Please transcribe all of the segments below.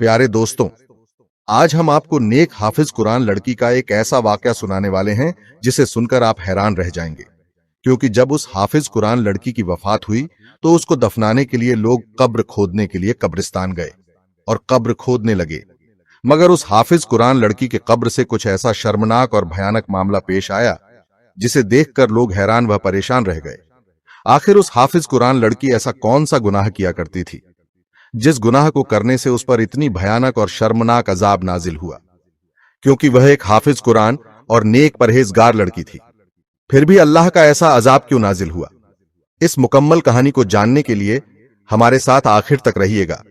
प्यारे दोस्तों, आज हम आपको नेक हाफिज कुरान लड़की का एक ऐसा वाकया सुनाने वाले हैं जिसे सुनकर आप हैरान रह जाएंगे। क्योंकि जब उस हाफिज कुरान लड़की की वफात हुई तो उसको दफनाने के लिए लोग कब्र खोदने के लिए कब्रिस्तान गए और कब्र खोदने लगे। मगर उस हाफिज कुरान लड़की के कब्र से कुछ ऐसा शर्मनाक और भयानक मामला पेश आया जिसे देखकर लोग हैरान व परेशान रह गए। आखिर उस हाफिज कुरान लड़की ऐसा कौन सा गुनाह किया करती थी जिस गुनाह को करने से उस पर इतनी भयानक और शर्मनाक अजाब नाजिल हुआ? क्योंकि वह एक हाफिज कुरान और नेक परहेजगार लड़की थी, फिर भी अल्लाह का ऐसा अजाब क्यों नाजिल हुआ? इस मुकम्मल कहानी को जानने के लिए हमारे साथ आखिर तक रहिएगा,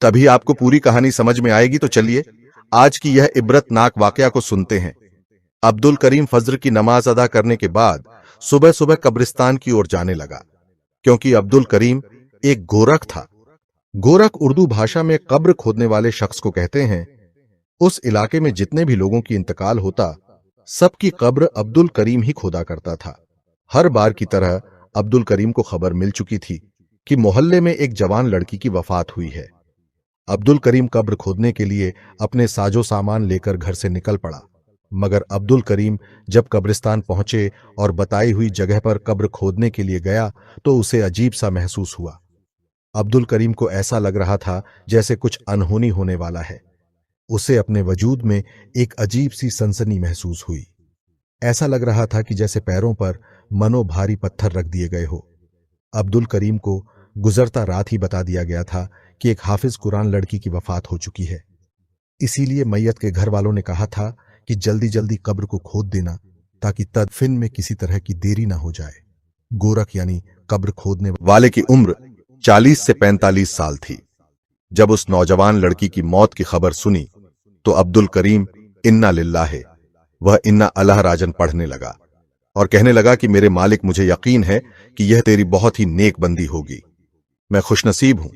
तभी आपको पूरी कहानी समझ में आएगी। तो चलिए आज की यह इबरतनाक वाकया को सुनते हैं। अब्दुल करीम फज्र की नमाज अदा करने के बाद सुबह सुबह कब्रिस्तान की ओर जाने लगा, क्योंकि अब्दुल करीम एक गोरख था। गोरख उर्दू भाषा में कब्र खोदने वाले शख्स को कहते हैं। उस इलाके में जितने भी लोगों की इंतकाल होता, सबकी कब्र अब्दुल करीम ही खोदा करता था। हर बार की तरह अब्दुल करीम को खबर मिल चुकी थी कि मोहल्ले में एक जवान लड़की की वफात हुई है। अब्दुल करीम कब्र खोदने के लिए अपने साजो सामान लेकर घर से निकल पड़ा। मगर अब्दुल करीम जब कब्रिस्तान पहुंचे और बताई हुई जगह पर कब्र खोदने के लिए गया तो उसे अजीब सा महसूस हुआ। अब्दुल करीम को ऐसा लग रहा था जैसे कुछ अनहोनी होने वाला है। उसे अपने वजूद में एक अजीब सी सनसनी महसूस हुई। ऐसा लग रहा था कि जैसे पैरों पर मनो भारी पत्थर रख दिए गए हो। अब्दुल करीम को गुजरता रात ही बता दिया गया था कि एक हाफिज कुरान लड़की की वफात हो चुकी है। इसीलिए मैयत के घर वालों ने कहा था कि जल्दी जल्दी कब्र को खोद देना ताकि तदफिन में किसी तरह की देरी ना हो जाए। गोरख यानी कब्र खोदने वाले की उम्र 40 से 45 साल थी। जब उस नौजवान लड़की की मौत की खबर सुनी तो अब्दुल करीम इन्ना लिल्लाह वह इन्ना अल्लाह राजन पढ़ने लगा और कहने लगा कि मेरे मालिक, मुझे यकीन है कि यह तेरी बहुत ही नेक बंदी होगी। मैं खुशनसीब हूं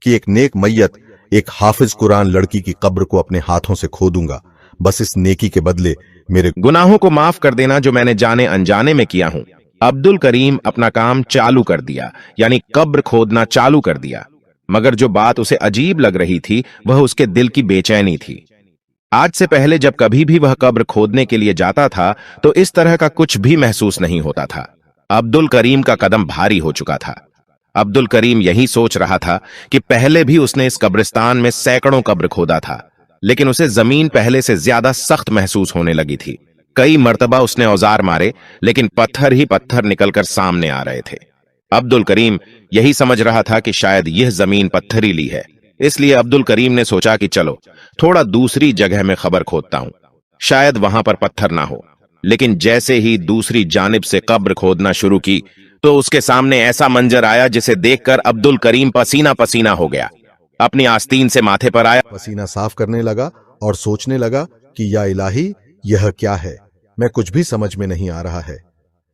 कि एक नेक मैयत एक हाफिज कुरान लड़की की कब्र को अपने हाथों से खोदूंगा। बस इस नेकी के बदले मेरे गुनाहों को माफ कर देना जो मैंने जाने अनजाने में किया हूं। अब्दुल करीम अपना काम चालू कर दिया, यानी कब्र खोदना चालू कर दिया। मगर जो बात उसे अजीब लग रही थी वह उसके दिल की बेचैनी थी। आज से पहले जब कभी भी वह कब्र खोदने के लिए जाता था तो इस तरह का कुछ भी महसूस नहीं होता था। अब्दुल करीम का कदम भारी हो चुका था। अब्दुल करीम यही सोच रहा था कि पहले भी उसने इस कब्रिस्तान में सैकड़ों कब्र खोदा था, लेकिन उसे जमीन पहले से ज्यादा सख्त महसूस होने लगी थी। कई मर्तबा उसने औजार मारे, लेकिन पत्थर ही पत्थर निकलकर सामने आ रहे थे। अब्दुल करीम यही समझ रहा था कि शायद यह जमीन पत्थरीली है। इसलिए अब्दुल करीम ने सोचा कि चलो थोड़ा दूसरी जगह में कब्र खोदता हूं, शायद वहां पर पत्थर ना हो। लेकिन जैसे ही दूसरी जानिब से कब्र खोदना शुरू की तो उसके सामने ऐसा मंजर आया जिसे देखकर अब्दुल करीम पसीना पसीना हो गया। अपनी आस्तीन से माथे पर आया, पसीना साफ करने लगा और सोचने लगा कि या इलाही, यह क्या है? मैं कुछ भी समझ में नहीं आ रहा है।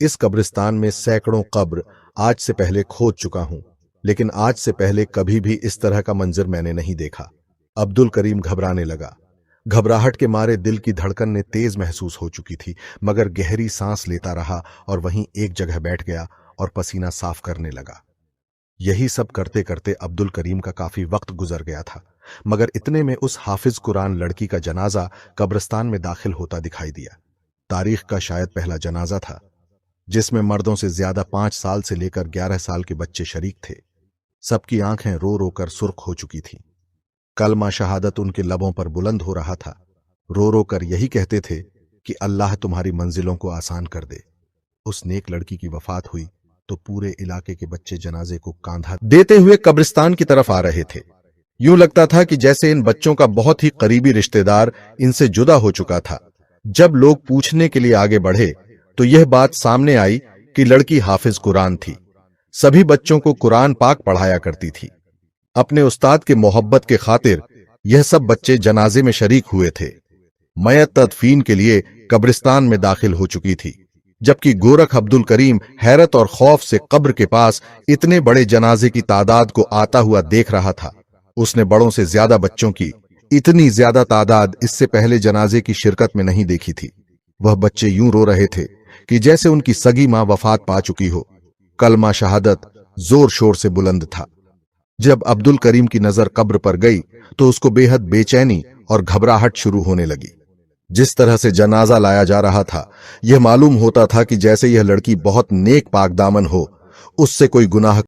इस कब्रिस्तान में सैकड़ों कब्र आज से पहले खोद चुका हूं, लेकिन आज से पहले कभी भी इस तरह का मंजर मैंने नहीं देखा। अब्दुल करीम घबराने लगा। घबराहट के मारे दिल की धड़कन ने तेज महसूस हो चुकी थी, मगर गहरी सांस लेता रहा और वहीं एक जगह बैठ गया और पसीना साफ करने लगा। यही सब करते करते अब्दुल करीम का काफी वक्त गुजर गया था, मगर इतने में उस हाफिज कुरान लड़की का जनाजा कब्रिस्तान में दाखिल होता दिखाई दिया। तारीख का शायद पहला जनाजा था, जिसमें मर्दों से ज्यादा 5 साल से लेकर 11 साल के बच्चे शरीक थे। सबकी आंखें रो रो कर सुर्ख हो चुकी थीं। कलमा शहादत उनके लबों पर बुलंद हो रहा था। रो रो कर यही कहते थे कि अल्लाह तुम्हारी मंजिलों को आसान कर दे। उस नेक लड़की की वफात हुई तो पूरे इलाके के बच्चे जनाजे को कांधा देते हुए कब्रिस्तान की तरफ आ रहे थे। यूं लगता था कि जैसे इन बच्चों का बहुत ही करीबी रिश्तेदार इनसे जुदा हो चुका था। जब लोग पूछने के लिए आगे बढ़े तो यह बात सामने आई कि लड़की हाफिज कुरान थी। सभी बच्चों को कुरान पाक पढ़ाया करती थी। अपने उस्ताद के मोहब्बत के खातिर यह सब बच्चे जनाजे में शरीक हुए थे। मैयत तदफीन के लिए कब्रिस्तान में दाखिल हो चुकी थी, जबकि गोरख अब्दुल करीम हैरत और खौफ से कब्र के पास इतने बड़े जनाजे की तादाद को आता हुआ देख रहा था। उसने बड़ों से ज्यादा बच्चों की इतनी ज्यादा तादाद इससे पहले जनाजे की शिरकत में नहीं देखी थी। वह बच्चे यूं रो रहे थे कि जैसे उनकी सगी मां वफात पा चुकी हो। कलमा शहादत जोर शोर से बुलंद था। जब अब्दुल करीम की नजर कब्र पर गई तो उसको बेहद बेचैनी और घबराहट शुरू होने लगी। जिस तरह से जनाजा लाया जा रहा था, यह मालूम होता था कि जैसे यह लड़की बहुत नेक पाक दामन हो, उससे कोई गुनाह